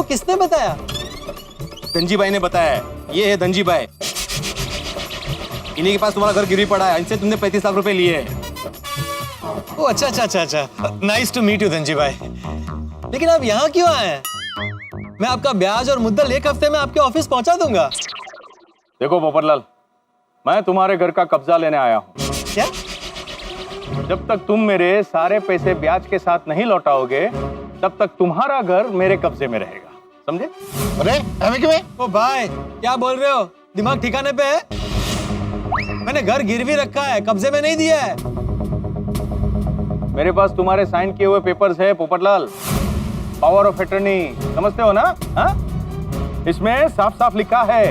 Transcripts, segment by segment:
किसने बताया? धनजी भाई ने बताया है। ये है धनजी भाई, इन्हीं के पास तुम्हारा घर गिरवी पड़ा है, इनसे तुमने 35 लाख रुपए लिए हैं। ओ अच्छा। Nice to meet you Dhanji भाई। लेकिन आप यहाँ क्यों आए हैं? मैं आपका ब्याज और मुद्दल 1 हफ्ते में आपके ऑफिस पहुंचा दूंगा। देखो पोपटलाल, मैं तुम्हारे घर का कब्जा लेने आया हूँ। क्या? जब तक तुम मेरे सारे पैसे ब्याज के साथ नहीं लौटाओगे, तब तक तुम्हारा घर मेरे कब्जे में रहेगा, समझे? अरे हमें क्यों? ओ भाई, क्या बोल रहे हो? दिमाग ठिकाने पे है? मैंने घर गिरवी रखा है, कब्जे में नहीं दिया है। मेरे पास तुम्हारे साइन किए हुए पेपर्स है पोपटलाल, पावर ऑफ अटर्नी, समझते हो ना? हाँ? इसमें साफ साफ लिखा है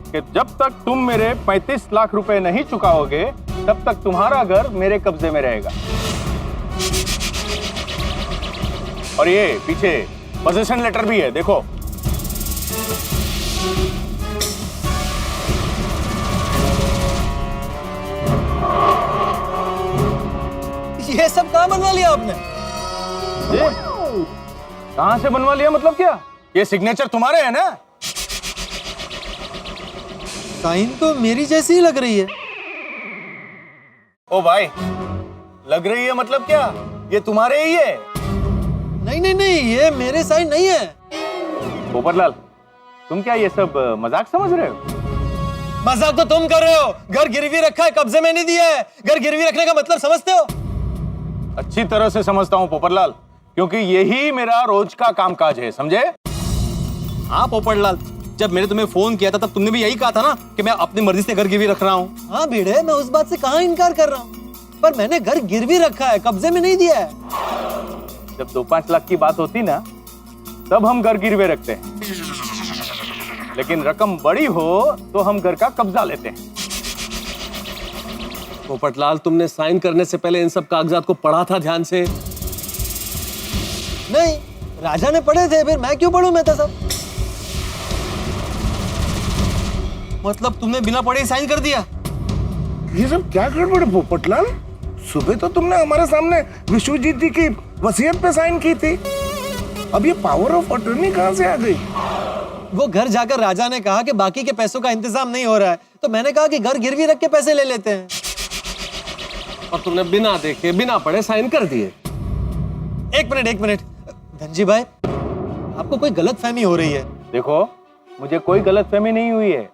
कि जब तक तुम मेरे 35 लाख रुपए नहीं चुकाओगे, तब तक तुम्हारा घर मेरे कब्जे में रहेगा। और ये पीछे पोजीशन लेटर भी है, देखो। ये सब कहाँ बनवा लिया आपने? ये कहां से बनवा लिया मतलब क्या? ये सिग्नेचर तुम्हारे है ना? साइन तो मेरी जैसी ही लग रही है। ओ भाई, लग रही है मतलब क्या? ये तुम्हारे ही है। नहीं, ये मेरे साइन नहीं है। पोपटलाल, तुम क्या ये सब मजाक समझ रहे हो? मजाक तो तुम कर रहे हो। घर गिरवी रखा है, कब्जे में नहीं दिया है। घर गिरवी रखने का मतलब समझते हो? अच्छी तरह से समझता हूं पोपटलाल, क्योंकि यही मेरा रोज का कामकाज है, समझे? हाँ पोपटलाल, जब मैंने तुम्हें फोन किया था तब तुमने भी यही कहा था ना कि मैं अपनी मर्जी से घर गिरवी रख रहा हूँ। हाँ भिड़े, मैं उस बात से कहाँ इनकार कर रहा हूँ, पर मैंने घर गिरवी रखा है, कब्जे में नहीं दिया है। जब 2-5 लाख की बात होती ना, तब हम घर गिरवे रखते हैं, लेकिन रकम बड़ी हो तो हम घर का कब्जा लेते हैं। पोपटलाल, तुमने साइन करने से पहले इन सब कागजात को पढ़ा था ध्यान से? नहीं, राजा ने पढ़े थे, फिर मैं क्यों पढ़ूं? मैं था सब। मतलब तुमने बिना पढ़े ही साइन कर दिया? ये सब क्या गड़बड़ है पोपटलाल? सुबह तो तुमने हमारे सामने विश्वजीत जी की वसीयत पे साइन की थी, अब ये पावर ऑफ अटर्नी कहाँ से आ गई? वो घर जाकर राजा ने कहा कि बाकी के पैसों का इंतजाम नहीं हो रहा है, तो मैंने कहा कि घर गिरवी रख के पैसे ले लेते हैं। और तुमने बिना देखे बिना पढ़े साइन कर दिए। एक मिनट धनजी भाई, आपको कोई गलतफहमी हो रही है। देखो, मुझे कोई गलतफहमी नहीं हुई है।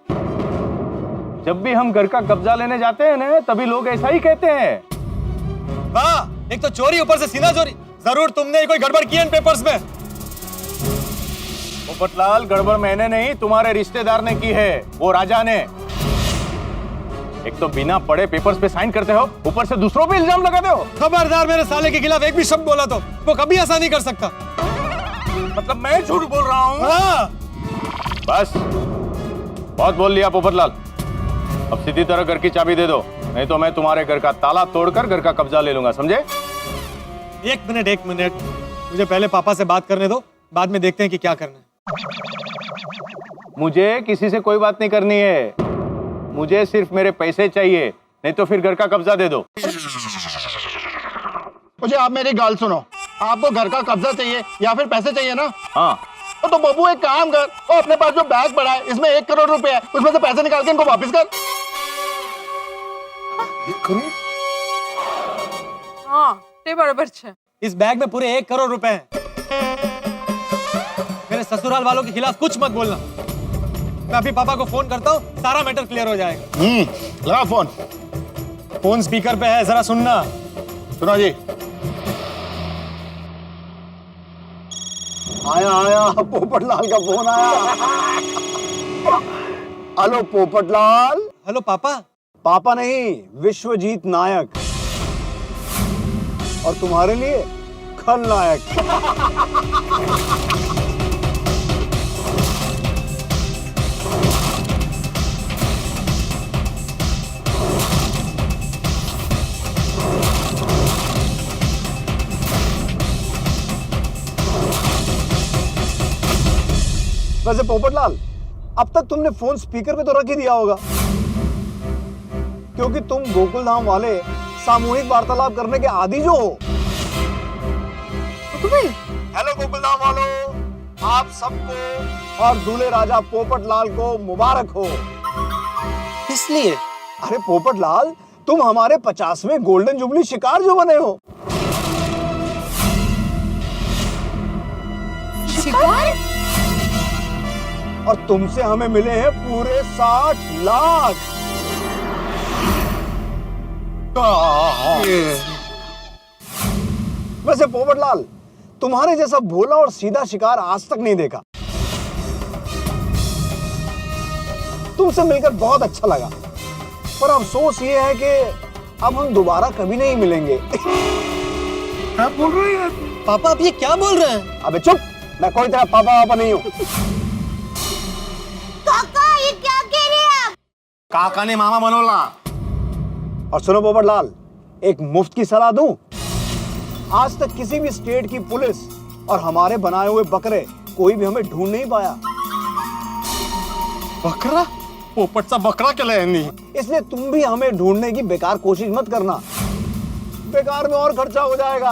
जब भी हम घर का कब्जा लेने जाते हैं ना, तभी लोग ऐसा ही कहते हैं। वाह, एक तो चोरी, ऊपर से सीना चोरी। जरूर तुमने कोई गड़बड़ की इन पेपर्स में। पोपटलाल, गड़बड़ मैंने नहीं, तुम्हारे रिश्तेदार ने की है, वो राजा ने। एक तो बिना पढ़े पेपर्स पे साइन करते हो, ऊपर से दूसरों पे इल्जाम लगाते हो। खबरदार, मेरे साले के खिलाफ एक भी शब्द बोला तो वो कभी ऐसा नहीं कर सकता। मतलब मैं झूठ बोल रहा हूँ? हाँ। बस, बहुत बोल लिया पोपटलाल। अब सीधी तरह घर की चाबी दे दो, नहीं तो मैं तुम्हारे घर का ताला तोड़कर घर का कब्जा ले लूंगा, समझे? एक मिनट, मुझे पहले पापा से बात करने दो, बाद में देखते हैं कि क्या करना है। मुझे किसी से कोई बात नहीं करनी है, मुझे सिर्फ मेरे पैसे चाहिए, नहीं तो फिर घर का कब्जा दे दो। मुझे आप मेरी गाल सुनो, आपको घर का कब्जा चाहिए या फिर पैसे चाहिए ना? हाँ। तो बबू एक काम कर, और अपने पास जो बैग पड़ा है इसमें 1 करोड़ रुपए है, उसमें से पैसे निकाल के इनको वापस कर। 1 करोड़? हाँ, ते बराबर छे। इस बैग में पूरे 1 करोड़ रुपए हैं। मेरे ससुराल वालों के खिलाफ कुछ मत बोलना। मैं अभी पापा को फोन करता हूँ, सारा मैटर क्लियर हो जाएगा। लगा फोन। फोन स्पीकर पे है, जरा सुनना। सुनो जी। आया पोपटलाल का फोन आया। हेलो पोपटलाल। हेलो पापा। पापा नहीं, विश्वजीत नायक, और तुम्हारे लिए खलनायक। वैसे पोपटलाल, अब तक तुमने फोन स्पीकर पे तो रख ही दिया होगा, क्योंकि तुम गोकुल धाम वाले सामूहिक वार्तालाप करने के आदी जो हो। तुम्हें हेलो गोकुल धाम वालों, आप सबको और दूल्हे राजा पोपट लाल को मुबारक हो। इसलिए अरे पोपट लाल, तुम हमारे 50वें गोल्डन जुबली शिकार जो बने हो। शिकार? और तुमसे हमें मिले हैं पूरे 60 लाख। वैसे पोपट लाल, तुम्हारे जैसा भोला और सीधा शिकार आज तक नहीं देखा। तुमसे मिलकर बहुत अच्छा लगा, पर अफसोस ये है कि अब हम दोबारा कभी नहीं मिलेंगे। क्या बोल रहे हैं यार? पापा आप ये क्या बोल रहे हैं? अबे चुप, मैं कोई तेरा पापा वापा नहीं हूँ। काका, ये क्या कह रहे हैं आप? काका ने मामा मनोला। और सुनो पोपट लाल, एक मुफ्त की सलाह दूं। आज तक किसी भी स्टेट की पुलिस और हमारे बनाए हुए बकरे कोई भी हमें ढूंढ नहीं पाया। बकरा? पोपटचा बकरा केलाय यांनी. इसलिए तुम भी हमें ढूंढने की बेकार कोशिश मत करना, बेकार में और खर्चा हो जाएगा।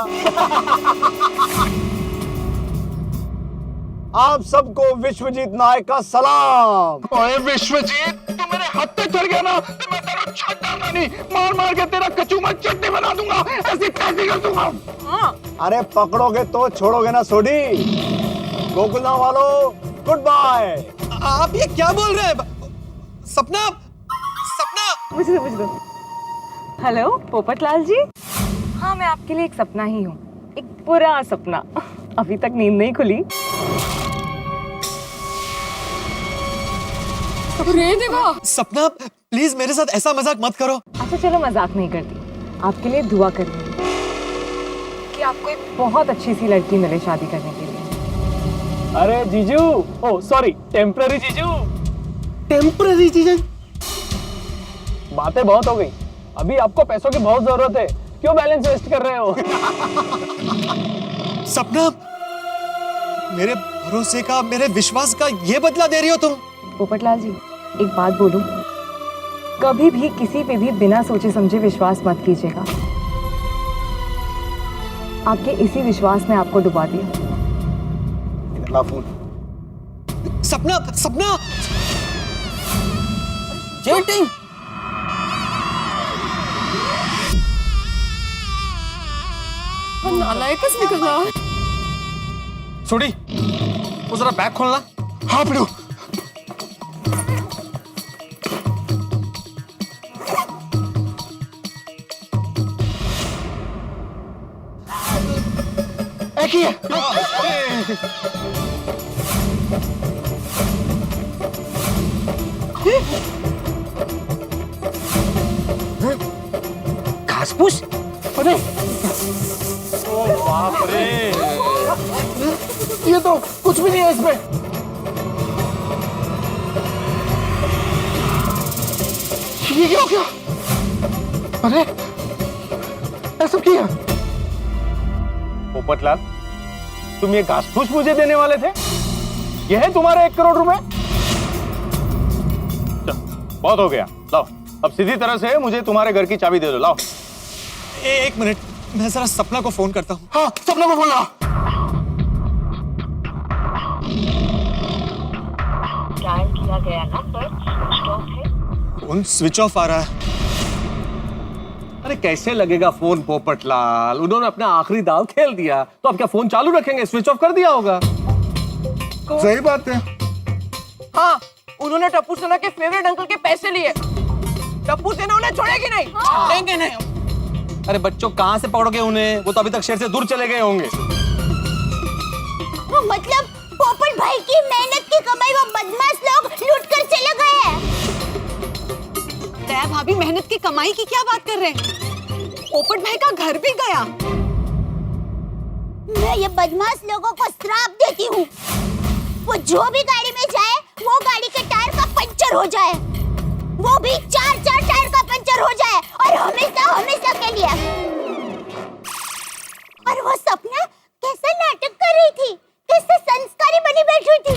आप सबको विश्वजीत नायक का सलाम। ओए विश्वजीत, तू मेरे हाथ पे चढ़ गया ना तो मैं तेरा छोटा नहीं मार मार के तेरा कचूमर चटनी बना दूंगा, ऐसी कैसी कर दूंगा। अरे पकड़ोगे तो छोड़ोगे ना सोडी। गोकुलधाम वालों, गुड बाय। आप ये क्या बोल रहे हैं? सपना, सपना। मुझे दो। हेलो पोपट लाल जी। हाँ, मैं आपके लिए एक सपना ही हूँ, एक पूरा सपना। अभी तक नींद नहीं खुली। सपना प्लीज मेरे साथ ऐसा मजाक मत करो। अच्छा चलो, मजाक नहीं करती, आपके लिए दुआ कर रही हूँ कि आपको एक बहुत अच्छी सी लड़की मिले शादी करने के लिए। अरे जीजू, ओ सॉरी, टेम्पररी जीजू। टेम्पररी चीजें? बातें बहुत हो गई, अभी आपको पैसों की बहुत जरूरत है, क्यों बैलेंस वेस्ट कर रहे हो? सपना, मेरे भरोसे का, मेरे विश्वास का ये बदला दे रही हो तुम? पोपट लाल जी, एक बात बोलूं, कभी भी किसी पे भी बिना सोचे समझे विश्वास मत कीजिएगा। आपके इसी विश्वास ने आपको डुबा दिया। सपना, सपना, चीटिंग। नालायकच निकला। छोड़ी, वो जरा बैग खोलना। हाँ पिड़ू। एक ही है। घास फूस? अरे बाप रे, ये तो कुछ भी नहीं है इसमें। ये क्या हो गया? अरे ऐसा किया? पोपटलाल, तुम ये घास फूस मुझे देने वाले थे? ये है तुम्हारे 1 करोड़ रुपए? बहुत हो गया, लाओ अब सीधी तरह से मुझे तुम्हारे घर की चाबी दे दो, लाओ। एक मिनट, मैं जरा सपना को फोन करता हूँ। हाँ, सपना को बोला। डायल किया गया नंबर स्विच ऑफ है। फोन स्विच ऑफ आ रहा है। अरे कैसे लगेगा फोन पोपटलाल? उन्होंने अपना आखिरी दाव खेल दिया, तो अब क्या फोन चालू रखेंगे? स्विच ऑफ कर दिया होगा। सही बात है। हाँ, उन्होंने टप्पू सेना के फेवरेट अंकल के पैसे लिए। टप्पू सेना उन्हें छोड़ेगी नहीं। लेंगे नहीं। अरे बच्चों, कहाँ से पकड़ोगे उन्हें? वो तो अभी तक शहर से दूर चले गए होंगे। मतलब पोपट भाई की मेहनत की कमाई वो बदमाश लोग लूट कर चले गए हैं। दया भाभी मेहनत की कमाई की क्या बात कर रहे हैं? पोपट भाई का घर भी गया। मैं ये बदमाश लोगों को श्राप देती हूँ, वो जो भी गाड़ी में जाए वो गाड़ी के टायर का पंचर हो जाए, वो भी 4 टायर का पंचर हो जाए, और हमेशा हमेशा के लिए। और वो सपना कैसा नाटक कर रही थी, कैसे संस्कारी बनी बैठी थी,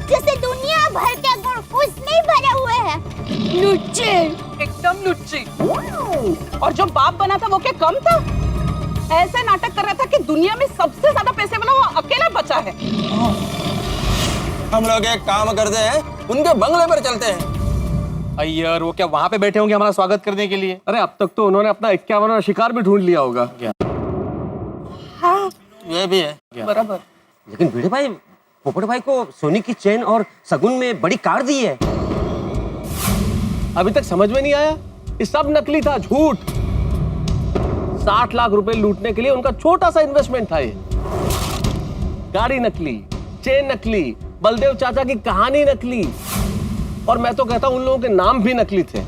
जैसे दुनिया भर के गुण उसमें भरे हुए हैं। लुच्चे, एकदम लुच्ची। और जो बाप बना था वो क्या कम था? ऐसे नाटक कर रहा था कि दुनिया में सबसे ज्यादा पैसे वाला वो अकेला बचा है। हम लोग एक काम करते हैं, उनके बंगले पर चलते हैं। अय्यर वो क्या वहां पे बैठे होंगे हमारा स्वागत करने के लिए? अरे अब तक तो उन्होंने अपना 51वां शिकार भी ढूंढ लिया होगा। हाँ ये भी है बराबर। लेकिन भिड़े भाई, पोपट भाई को सोने की चेन और सगुन में बड़ी कार दी है। अभी तक समझ में नहीं आया? ये सब नकली था, झूठ। 60 लाख रुपए लूटने के लिए उनका छोटा सा इन्वेस्टमेंट था ये। गाड़ी नकली, चेन नकली, बलदेव चाचा की कहानी नकली, और मैं तो कहता हूं उन लोगों के नाम भी नकली थे।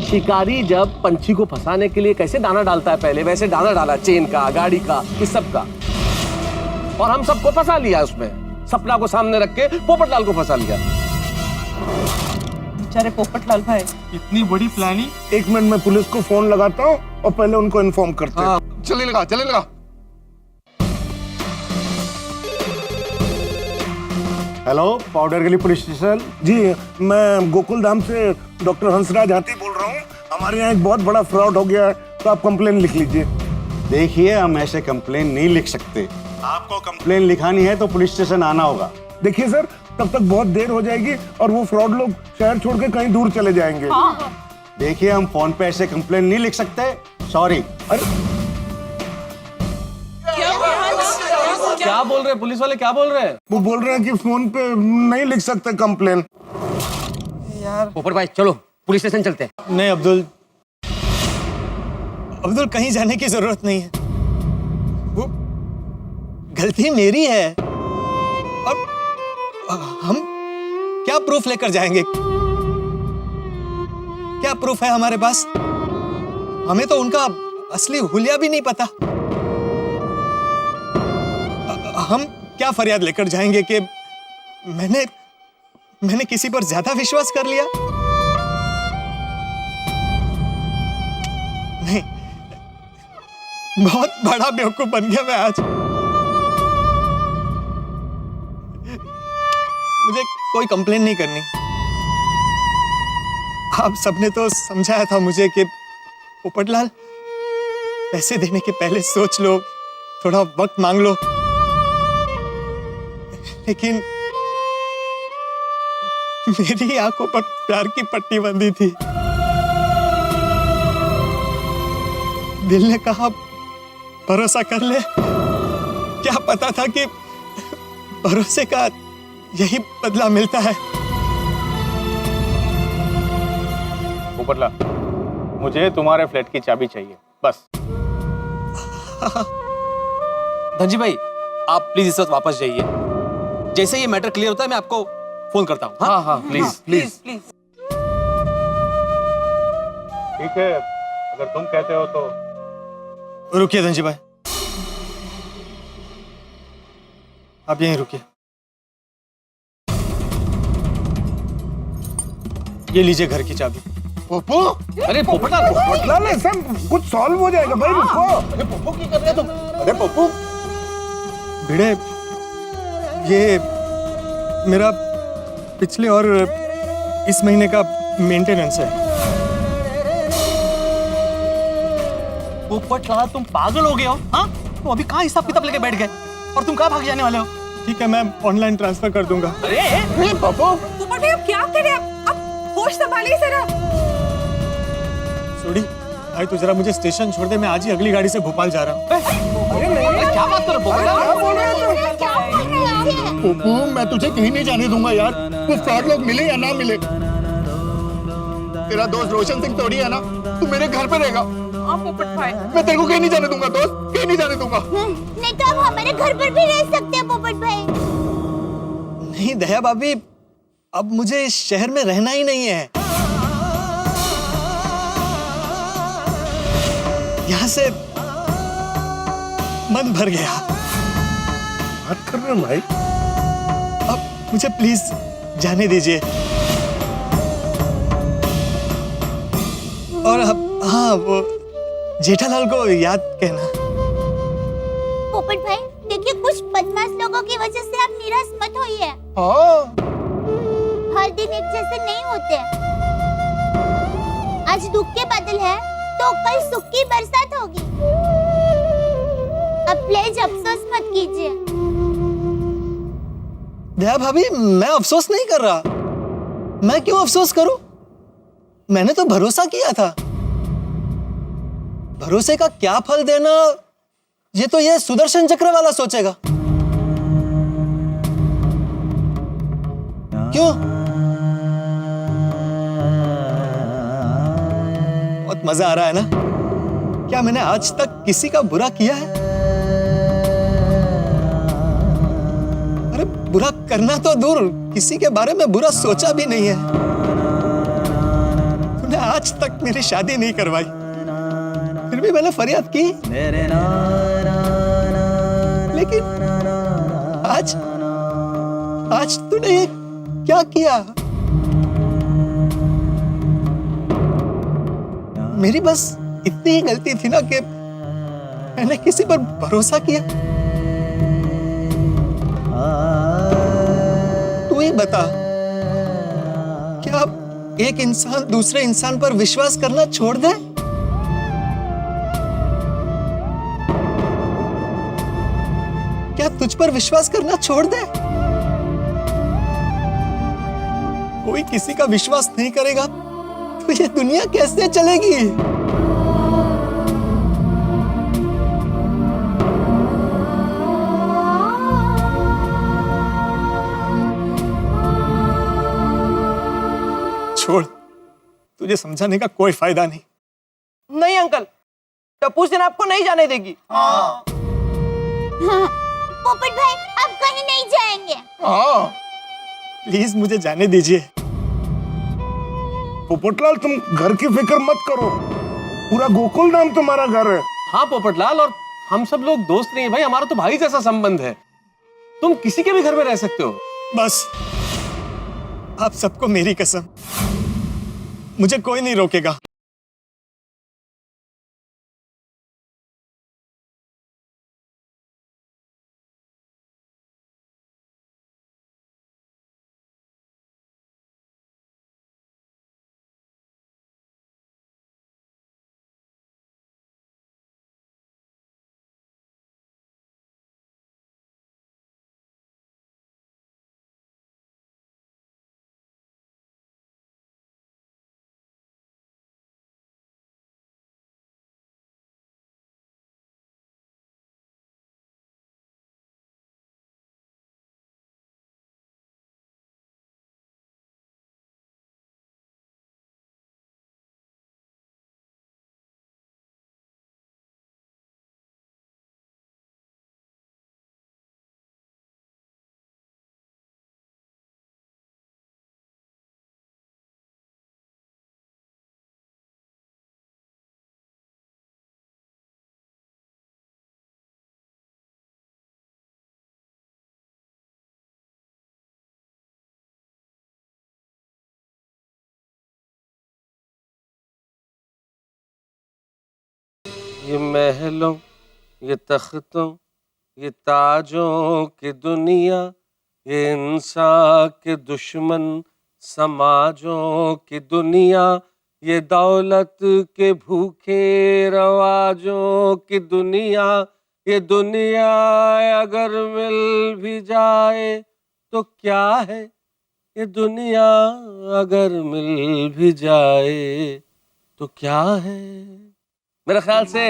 शिकारी जब पंछी को फंसाने के लिए कैसे दाना डालता है पहले, वैसे दाना डाला चेन का, गाड़ी का, इस सब का, और हम सबको फंसा लिया उसमें। सपना को सामने रख के पोपटलाल को फंसा लिया। बेचारे पोपटलाल भाई। इतनी बड़ी प्लानिंग। एक मिनट में पुलिस को फोन लगाता हूँ और पहले उनको इन्फॉर्म करते हैं। चलिए लगा। हेलो, पाउडर गली पुलिस स्टेशन। जी, मैं गोकुल धाम से डॉक्टर हंसराज हाथी बोल रहा हूँ। हमारे यहाँ एक बहुत बड़ा फ्रॉड हो गया है, तो आप कंप्लेन लिख लीजिए। देखिए, हम ऐसे कंप्लेन नहीं लिख सकते। आपको कंप्लेन लिखानी है तो पुलिस स्टेशन आना होगा। देखिए सर, तब तक बहुत देर हो जाएगी और वो फ्रॉड लोग शहर छोड़ के कहीं दूर चले जाएंगे। देखिए, हम फोन पे ऐसे कंप्लेन नहीं लिख सकते, सॉरी। अरे क्या बोल रहे हैं पुलिस वाले, क्या बोल रहे हैं? वो बोल रहे हैं कि फोन पे नहीं लिख सकते कंप्लेन। पोपट भाई चलो पुलिस स्टेशन चलते हैं। नहीं अब्दुल, कहीं जाने की जरूरत नहीं है। वो गलती मेरी है, और हम क्या प्रूफ लेकर जाएंगे? क्या प्रूफ है हमारे पास? हमें तो उनका असली हुलिया भी नहीं पता। हम क्या फरियाद लेकर जाएंगे कि मैंने किसी पर ज्यादा विश्वास कर लिया? नहीं, बहुत बड़ा बेवकूफ बन गया मैं आज। मुझे कोई कंप्लेन नहीं करनी। आप सबने तो समझाया था मुझे कि पोपटलाल, पैसे देने के पहले सोच लो, थोड़ा वक्त मांग लो। लेकिन मेरी आंखों पर प्यार की पट्टी बंधी थी। दिल ने कहा भरोसा कर ले। क्या पता था कि भरोसे का यही बदला मिलता है। पोपटलाल, मुझे तुम्हारे फ्लैट की चाबी चाहिए, बस। धनजी भाई, आप प्लीज इस वक्त वापस जाइए। जैसे ये मैटर क्लियर होता है मैं आपको फोन करता हूँ। हाँ प्लीज। ठीक है, अगर तुम कहते हो तो। रुकिए धनजी भाई, आप यहीं रुकिए। ये लीजिए घर की चाबी। पोपो, अरे पोपटलाल, ऐसा कुछ सॉल्व हो जाएगा भाई, रुको। अरे पोपो की कर रहे तुम? अरे पप्पू, भिड़े, ये मेरा पिछले और इस महीने का मेंटेनेंस है। पोपटलाल, तुम पागल हो गए हो? हाँ, तुम अभी कहाँ हिसाब किताब लेके बैठ गए और तुम कहाँ भाग जाने वाले हो? ठीक है, मैं ऑनलाइन ट्रांसफर कर दूंगा। अरे पप्पू, पोपट भाई आप क्या कर रहे हैं? आप होश संभालिए जरा। सोडी भाई, तू जरा मुझे स्टेशन छोड़ दे, मैं आज ही अगली गाड़ी से भोपाल जा रहा हूँ। क्या बात कर रहे हो? पप्पू, मैं तुझे कहीं नहीं जाने दूंगा यार। वो फ्रॉड लोग मिले या ना मिले, तेरा दोस्त रोशन सिंह तोड़ी है ना, तू मेरे घर पे रहेगा। हाँ पोपट भाई, मैं तेरे को कहीं नहीं जाने दूंगा दोस्त, कहीं नहीं जाने दूंगा। नहीं तो आप हमारे घर पर भी रह सकते हैं पोपट भाई। नहीं दया भाभी, अब मुझे इस शहर में रहना ही नहीं है। यहाँ से मन भर गया। बात कर रहे हो भाई? अब मुझे प्लीज जाने दीजिए। और अब हाँ, वो जेठालाल को याद कहना। पोपट भाई देखिए, कुछ बदमाश लोगों की वजह से आप निराश मत होइए। हर दिन एक जैसे नहीं होते। आज दुख के बादल है तो कल सुख की बरसात होगी। अब प्लीज अफसोस मत कीजिए। दया भाभी, मैं अफसोस नहीं कर रहा। मैं क्यों अफसोस करूं? मैंने तो भरोसा किया था। भरोसे का क्या फल देना, ये तो ये सुदर्शन चक्र वाला सोचेगा। क्यों? बहुत मजा आ रहा है ना? क्या मैंने आज तक किसी का बुरा किया है? अरे बुरा करना तो दूर, किसी के बारे में बुरा सोचा भी नहीं है। तूने आज तक मेरी शादी नहीं करवाई, फिर भी मैंने फरियाद की। लेकिन आज तूने ये क्या किया? मेरी बस इतनी ही गलती थी ना कि मैंने किसी पर भरोसा किया। तू ही बता, क्या एक इंसान दूसरे इंसान पर विश्वास करना छोड़ दे? क्या तुझ पर विश्वास करना छोड़ दे? कोई किसी का विश्वास नहीं करेगा तो ये दुनिया कैसे चलेगी? छोड़, तुझे समझाने का कोई फायदा नहीं। नहीं अंकल, टप्पू सेना आपको नहीं जाने देगी। हाँ, पोपट भाई आप कहीं नहीं जाएंगे। प्लीज मुझे जाने दीजिए। पोपटलाल, तुम घर की फिक्र मत करो, पूरा गोकुल धाम तुम्हारा घर है। हाँ पोपटलाल, और हम सब लोग दोस्त नहीं है भाई, हमारा तो भाई जैसा संबंध है। तुम किसी के भी घर में रह सकते हो। बस, आप सबको मेरी कसम, मुझे कोई नहीं रोकेगा। ये महलों, ये तख्तों, ये ताजों की दुनिया, ये इंसान के दुश्मन समाजों की दुनिया, ये दौलत के भूखे रवाजों की दुनिया, ये दुनिया अगर मिल भी जाए तो क्या है, ये दुनिया अगर मिल भी जाए तो क्या है। मेरे ख्याल से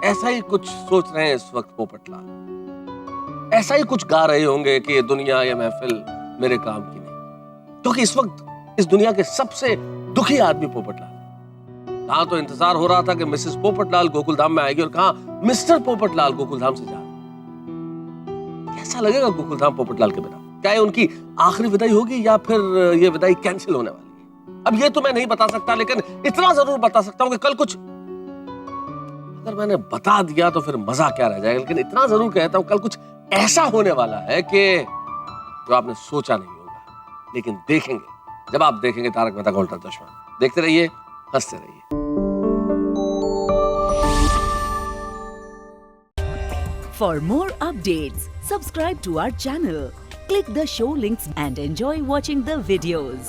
ऐसा ही कुछ सोच रहे हैं इस वक्त पोपटलाल। ऐसा ही कुछ गा रहे होंगे कि ये दुनिया, ये महफिल मेरे काम की नहीं। क्योंकि इस वक्त इस दुनिया के सबसे दुखी आदमी पोपटलाल। कहाँ तो इंतजार हो रहा था कि मिसेस पोपटलाल गोकुलधाम में आएगी, और कहाँ मिस्टर पोपटलाल गोकुलधाम से जा रहे। कैसा लगेगा गोकुलधाम पोपटलाल के बिना? क्या ये उनकी आखिरी विदाई होगी या फिर ये विदाई कैंसिल होने वाली है? अब ये तो मैं नहीं बता सकता, लेकिन इतना जरूर बता सकता हूँ कि कल कुछ, अगर मैंने बता दिया तो फिर मजा क्या रह जाएगा, लेकिन इतना जरूर कहता हूं, कल कुछ ऐसा होने वाला है कि जो आपने सोचा नहीं होगा। लेकिन देखेंगे, जब आप देखेंगे तारक मेहता का उल्टा चश्मा। देखते रहिए, हंसते रहिए। For more updates, subscribe to our channel, click the show links and enjoy watching the videos.